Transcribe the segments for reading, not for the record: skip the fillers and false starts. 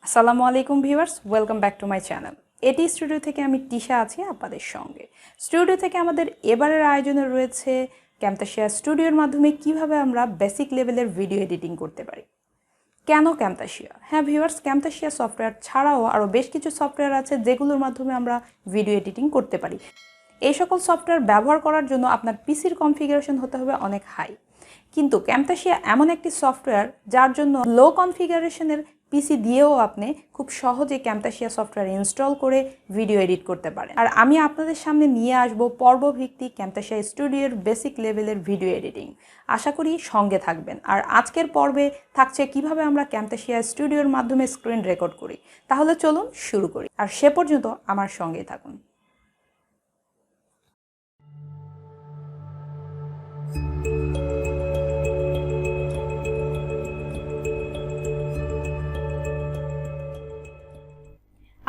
আসসালামু আলাইকুম viewers, welcome back to my channel. এটি স্টুডিও থেকে আমি তিশা আছি আপনাদের সঙ্গে। স্টুডিও থেকে আমাদের এবারের আয়োজনে রয়েছে ক্যামতাসিয়া স্টুডিওর মাধ্যমে কিভাবে আমরা বেসিক লেভেলের ভিডিও এডিটিং করতে পারি। কেন ক্যামতাসিয়া? হ্যাঁ ভিউয়ার্স, ক্যামতাসিয়া সফটওয়্যার ছাড়াও আরও বেশ কিছু সফটওয়্যার আছে যেগুলোর মাধ্যমে আমরা ভিডিও এডিটিং করতে পারি। এই সকল সফটওয়্যার ব্যবহার করার জন্য আপনার পিসির কনফিগারেশন হতে হবে অনেক হাই, কিন্তু ক্যামতাসিয়া এমন একটি সফটওয়্যার যার জন্য লো কনফিগারেশনের পিসি দিয়েও আপনি খুব সহজে ক্যামতাসিয়া সফটওয়্যার ইনস্টল করে ভিডিও এডিট করতে পারেন। আর আমি আপনাদের সামনে নিয়ে আসব পর্বভিত্তিক ক্যামতাসিয়া স্টুডিওর বেসিক লেভেলের ভিডিও এডিটিং। আশা করি সঙ্গে থাকবেন। আর আজকের পর্বে থাকছে কিভাবে আমরা ক্যামতাসিয়া স্টুডিওর মাধ্যমে স্ক্রিন রেকর্ড করি। তাহলে চলুন শুরু করি, আর সে পর্যন্ত আমার সঙ্গেই থাকুন।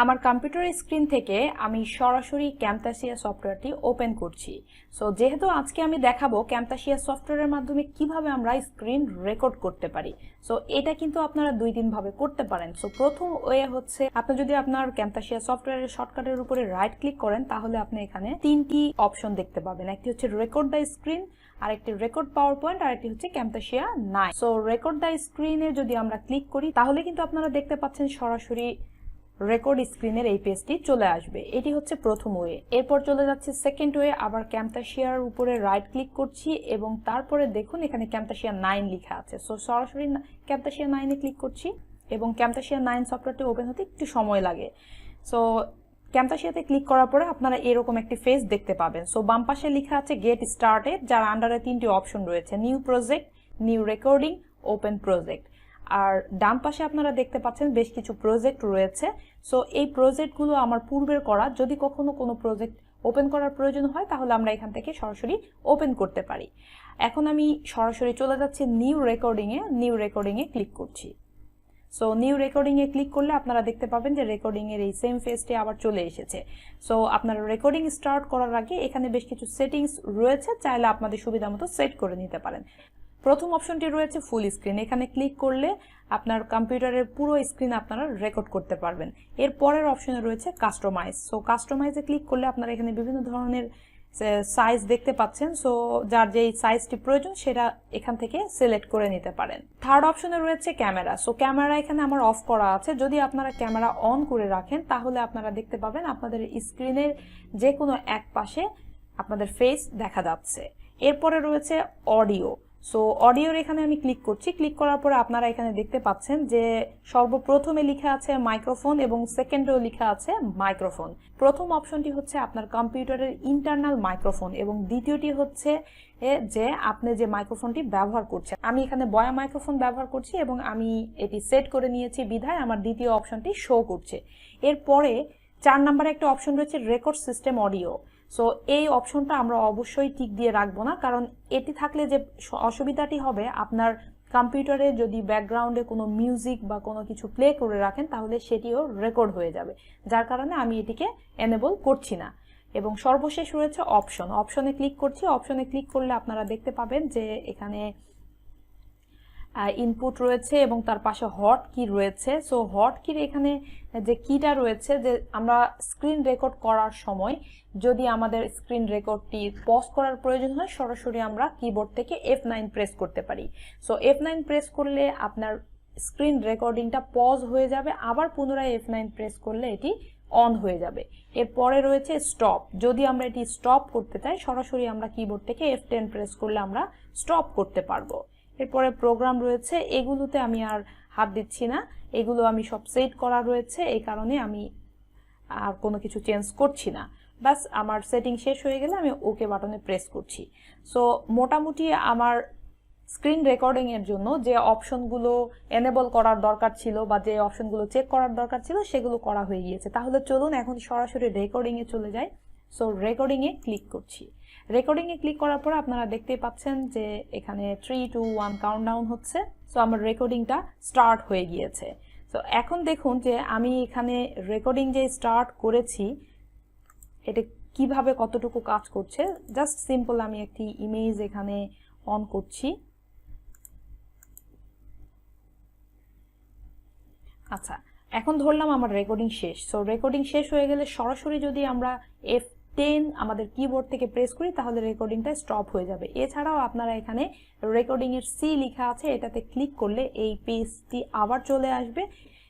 আমার কম্পিউটারের স্ক্রিন থেকে আমি সরাসরি ক্যামতাসিয়া সফটওয়্যারটি ওপেন করছি। সো যেহেতু আজকে আমি দেখাবো ক্যামতাসিয়া সফটওয়্যারের মাধ্যমে কিভাবে আমরা স্ক্রিন রেকর্ড করতে পারি। সো এটা কিন্তু আপনারা 2-3 ভাবে করতে পারেন। সো প্রথম ওয়ে হচ্ছে, আপনি যদি আপনার ক্যামতাসিয়া সফটওয়্যারের শর্টকাটের উপরে রাইট ক্লিক করেন তাহলে আপনি এখানে 3টি অপশন দেখতে পাবেন। একটি হচ্ছে রেকর্ড দ্য স্ক্রিন, আরেকটি রেকর্ড পাওয়ার পয়েন্ট, আর একটি হচ্ছে ক্যামতাসিয়া 9। সো রেকর্ড দ্য স্ক্রিনে যদি আমরা ক্লিক করি তাহলে কিন্তু আপনারা দেখতে পাচ্ছেন সরাসরি রেকর্ড স্ক্রিনের এই পেজটি চলে আসবে। এটি হচ্ছে প্রথম ওয়ে। এরপর চলে যাচ্ছে সেকেন্ড ওয়ে, আবার ক্যামতাসিয়ার উপরে রাইট ক্লিক করছি এবং তারপরে দেখুন এখানে ক্যামতাসিয়া 9 লেখা আছে। সো সরাসরি ক্যামতাসিয়া 9 এ ক্লিক করছি এবং ক্যামতাসিয়া 9 সফটওয়্যারটি ওপেন হতে একটু সময় লাগে। সো ক্যামতাসিয়াতে ক্লিক করার পরে আপনারা এরকম একটি পেজ দেখতে পাবেন। সো বাম পাশে লেখা আছে গেট স্টার্টেড, যার আন্ডারে 3টি অপশন রয়েছে, new project, new recording, open project. আর ডান পাশে আপনারা দেখতে পাচ্ছেন বেশ কিছু প্রজেক্ট রয়েছে। সো এই প্রজেক্টগুলো আমার পূর্বের করা, যদি কখনো কোনো প্রজেক্ট ওপেন করার প্রয়োজন হয় তাহলে আমরা এখান থেকে সরাসরি ওপেন করতে পারি। এখন আমি সরাসরি চলে যাচ্ছি নিউ রেকর্ডিংয়ে ক্লিক করছি। সো নিউ রেকর্ডিংয়ে ক্লিক করলে আপনারা দেখতে পাবেন যে রেকর্ডিংয়ের এই সেম পেজটি আবার চলে এসেছে। সো আপনারা রেকর্ডিং স্টার্ট করার আগে এখানে বেশ কিছু সেটিংস রয়েছে, চাইলে আপনাদের সুবিধা মতো সেট করে নিতে পারেন। প্রথম অপশনটি রয়েছে ফুল স্ক্রিন। এখানে ক্লিক করলে আপনার কম্পিউটারের পুরো স্ক্রিন আপনারা রেকর্ড করতে পারবেন। এর পরের অপশনে রয়েছে কাস্টমাইজ। সো কাস্টমাইজে ক্লিক করলে আপনারা এখানে বিভিন্ন ধরনের সাইজ দেখতে পাচ্ছেন। সো যার যেই সাইজটি প্রয়োজন সেটা এখান থেকে সিলেক্ট করে নিতে পারেন। থার্ড অপশনে রয়েছে ক্যামেরা। সো ক্যামেরা এখানে আমার অফ করা আছে। যদি আপনারা ক্যামেরা অন করে রাখেন তাহলে আপনারা দেখতে পাবেন আপনাদের স্ক্রিনের যে কোনো এক পাশে আপনাদের ফেস দেখা যাচ্ছে। এরপরে রয়েছে অডিও। সো অডিওর এখানে আমি ক্লিক করছি। ক্লিক করার পরে আপনারা এখানে দেখতে পাচ্ছেন যে সর্বপ্রথমে লেখা আছে মাইক্রোফোন এবং সেকেন্ডেও লেখা আছে মাইক্রোফোন। প্রথম অপশনটি হচ্ছে আপনার কম্পিউটারের ইন্টারনাল মাইক্রোফোন এবং দ্বিতীয়টি হচ্ছে যে আপনি যে মাইক্রোফোনটি ব্যবহার করছেন। আমি এখানে বয়া মাইক্রোফোন ব্যবহার করছি এবং আমি এটি সেট করে নিয়েছি বিধায় আমার দ্বিতীয় অপশনটি শো করছে। এরপরে 4 নম্বরে একটা অপশন রয়েছে রেকর্ড সিস্টেম অডিও। সো এই অপশনটা আমরা অবশ্যই টিক দিয়ে রাখবো না, কারণ এটি থাকলে যে অসুবিধাটি হবে, আপনার কম্পিউটারে যদি ব্যাকগ্রাউন্ডে কোনো মিউজিক বা কোনো কিছু প্লে করে রাখেন তাহলে সেটিও রেকর্ড হয়ে যাবে, যার কারণে আমি এটিকে এনেবল করছি না। এবং সর্বশেষ রয়েছে অপশনে ক্লিক করছি। অপশনে ক্লিক করলে আপনারা দেখতে পাবেন যে এখানে ইনপুট রয়েছে এবং তার পাশে হট কি রয়েছে। সো হট কির এখানে যে কিটা রয়েছে, যে আমরা স্ক্রিন রেকর্ড করার সময় যদি আমাদের স্ক্রিন রেকর্ডটি পজ করার প্রয়োজন হয় সরাসরি আমরা কিবোর্ড থেকে F9 প্রেস করতে পারি। সো F9 প্রেস করলে আপনার স্ক্রিন রেকর্ডিংটা পজ হয়ে যাবে, আবার পুনরায় F9 প্রেস করলে এটি অন হয়ে যাবে। এরপরে রয়েছে স্টপ। যদি আমরা এটি স্টপ করতে চাই সরাসরি আমরা কিবোর্ড থেকে F10 প্রেস করলে আমরা স্টপ করতে পারবো। এরপরে প্রোগ্রাম রয়েছে, এগুলোতে আমি আর হাত দিচ্ছি না, এগুলো আমি সব সেট করা রয়েছে, এই কারণে আমি আর কোনো কিছু চেঞ্জ করছি না। বাস আমার সেটিং শেষ হয়ে গেলে আমি ওকে বাটনে প্রেস করছি। সো মোটামুটি আমার স্ক্রিন রেকর্ডিং এর জন্য যে অপশনগুলো এনেবল করার দরকার ছিল বা যে অপশনগুলো চেক করার দরকার ছিল সেগুলো করা হয়ে গিয়েছে। তাহলে চলুন এখন সরাসরি রেকর্ডিং এ চলে যাই। সো রেকর্ডিং এ ক্লিক করছি। রেকর্ডিং এ ক্লিক করার পর আপনারা দেখতেই পাচ্ছেন যে এখানে 3, 2, 1 কাউন্টডাউন হচ্ছে। সো আমার রেকর্ডিংটা স্টার্ট হয়ে গিয়েছে। সো এখন দেখুন যে আমি এখানে রেকর্ডিং যে স্টার্ট করেছি এটা কিভাবে কতটুকু কাজ করছে। জাস্ট সিম্পল আমি একটি ইমেজ এখানে অন করছি। আচ্ছা, এখন ধরলাম আমার রেকর্ডিং শেষ। সো রেকর্ডিং শেষ হয়ে গেলে সরাসরি যদি আমরা F10 আমাদের কিবোর্ড থেকে প্রেস করি তাহলে রেকর্ডিংটা স্টপ হয়ে যাবে। এছাড়াও আপনারা এখানে রেকর্ডিং এর সি লেখা আছে, এটাতে ক্লিক করলে এই পেজটি আবার চলে আসবে।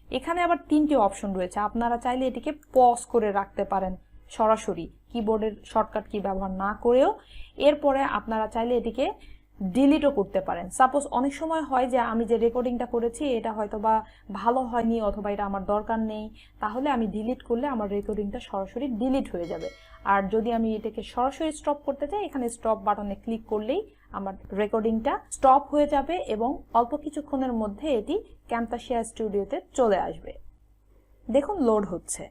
এখানে আবার 3টি অপশন রয়েছে, আপনারা চাইলে এটিকে পজ করে রাখতে পারেন সরাসরি কিবোর্ডের শর্টকাট কি ব্যবহার না করেও। এরপরে আপনারা চাইলে এটিকে ডিলিটও করতে পারেন। সাপোজ অনেক সময় হয় যে আমি যে রেকর্ডিংটা করেছি এটা হয়তো বা ভালো হয়নি অথবা এটা আমার দরকার নেই, তাহলে আমি ডিলিট করলে আমার রেকর্ডিংটা সরাসরি ডিলিট হয়ে যাবে। আর যদি আমি এটাকে সরাসরি স্টপ করতে চাই, এখানে স্টপ বাটনে ক্লিক করলেই আমার রেকর্ডিংটা স্টপ হয়ে যাবে এবং অল্প কিছুক্ষণের মধ্যে এটি ক্যামতাসিয়া স্টুডিওতে চলে আসবে। দেখুন লোড হচ্ছে।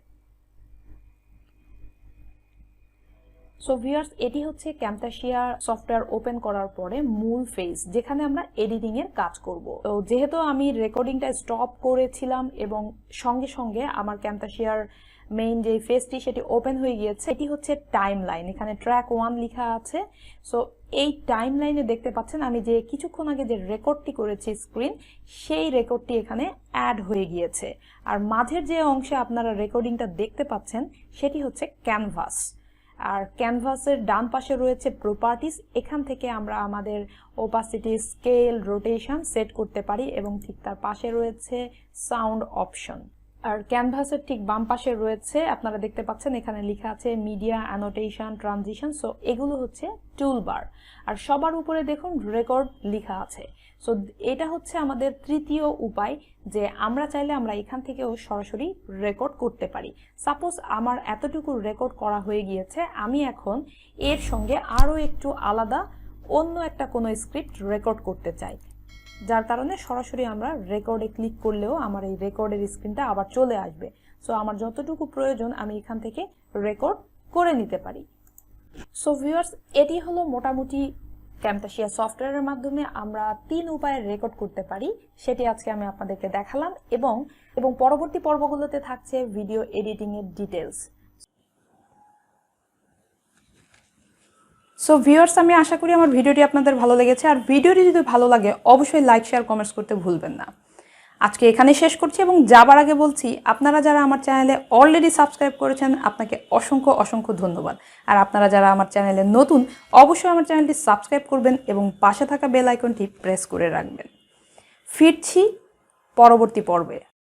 সো ভিউয়ার্স, এটি হচ্ছে ক্যামতাসিয়া সফটওয়্যার ওপেন করার পরে মূল ফেজ, যেখানে আমরা এডিটিং এর কাজ করব। তো যেহেতু আমি রেকর্ডিংটা স্টপ করেছিলাম এবং সঙ্গে সঙ্গে আমার ক্যামতাসিয়ার মেইন যে ফেজটি সেটি ওপেন হয়ে গিয়েছে। এটি হচ্ছে টাইম লাইন, এখানে ট্র্যাক 1 লেখা আছে। সো এই টাইম লাইনে দেখতে পাচ্ছেন আমি যে কিছুক্ষণ আগে যে রেকর্ডটি করেছি স্ক্রিন, সেই রেকর্ডটি এখানে অ্যাড হয়ে গিয়েছে। আর মাঝের যে অংশে আপনারা রেকর্ডিংটা দেখতে পাচ্ছেন সেটি হচ্ছে ক্যানভাস। আর ক্যানভাসের ডান পাশে রয়েছে প্রপার্টিস, এখান থেকে আমরা আমাদের ওপাসিটি, স্কেল, রোটেশন সেট করতে পারি এবং ঠিক তার পাশে রয়েছে সাউন্ড অপশন। আর ক্যানভাসের ঠিক বাম পাশে রয়েছে, আপনারা দেখতে পাচ্ছেন এখানে লেখা আছে মিডিয়া, অ্যানোটেশন, ট্রানজিশন। সো এগুলো হচ্ছে টুলবার। আর সবার উপরে দেখুন রেকর্ড লেখা আছে। সো এটা হচ্ছে আমাদের তৃতীয় উপায়, যে আমরা চাইলে আমরা এখান থেকেও সরাসরি রেকর্ড করতে পারি। সাপোজ আমার এতটুকু রেকর্ড করা হয়ে গিয়েছে, আমি এখন এর সঙ্গে আরও একটু আলাদা অন্য একটা কোনো স্ক্রিপ্ট রেকর্ড করতে চাই, যার কারণে সরাসরি আমরা রেকর্ডে ক্লিক করলেও আমার এই রেকর্ডের স্ক্রিনটা আবার চলে আসবে। সো আমার যতটুকু প্রয়োজন আমি এখান থেকে রেকর্ড করে নিতে পারি। সো ভিউয়ার্স, এটি হলো মোটামুটি ক্যামতাসিয়া সফটওয়্যারের মাধ্যমে আমরা 3 উপায়ে রেকর্ড করতে পারি, সেটি আজকে আমি আপনাদেরকে দেখালাম এবং পরবর্তী পর্বগুলোতে থাকছে ভিডিও এডিটিং এর ডিটেলস। সো ভিউয়ার্স, আমি আশা করি আমার ভিডিওটি আপনাদের ভালো লেগেছে। আর ভিডিওটি যদি ভালো লাগে অবশ্যই লাইক, শেয়ার, কমেন্টস করতে ভুলবেন না। আজকে এখানে শেষ করছি এবং যাবার আগে বলছি, আপনারা যারা আমার চ্যানেলে অলরেডি সাবস্ক্রাইব করেছেন আপনাকে অসংখ্য অসংখ্য ধন্যবাদ। আর আপনারা যারা আমার চ্যানেলে নতুন অবশ্যই আমার চ্যানেলটি সাবস্ক্রাইব করবেন এবং পাশে থাকা বেল আইকনটি প্রেস করে রাখবেন। ফিরছি পরবর্তী পর্বে।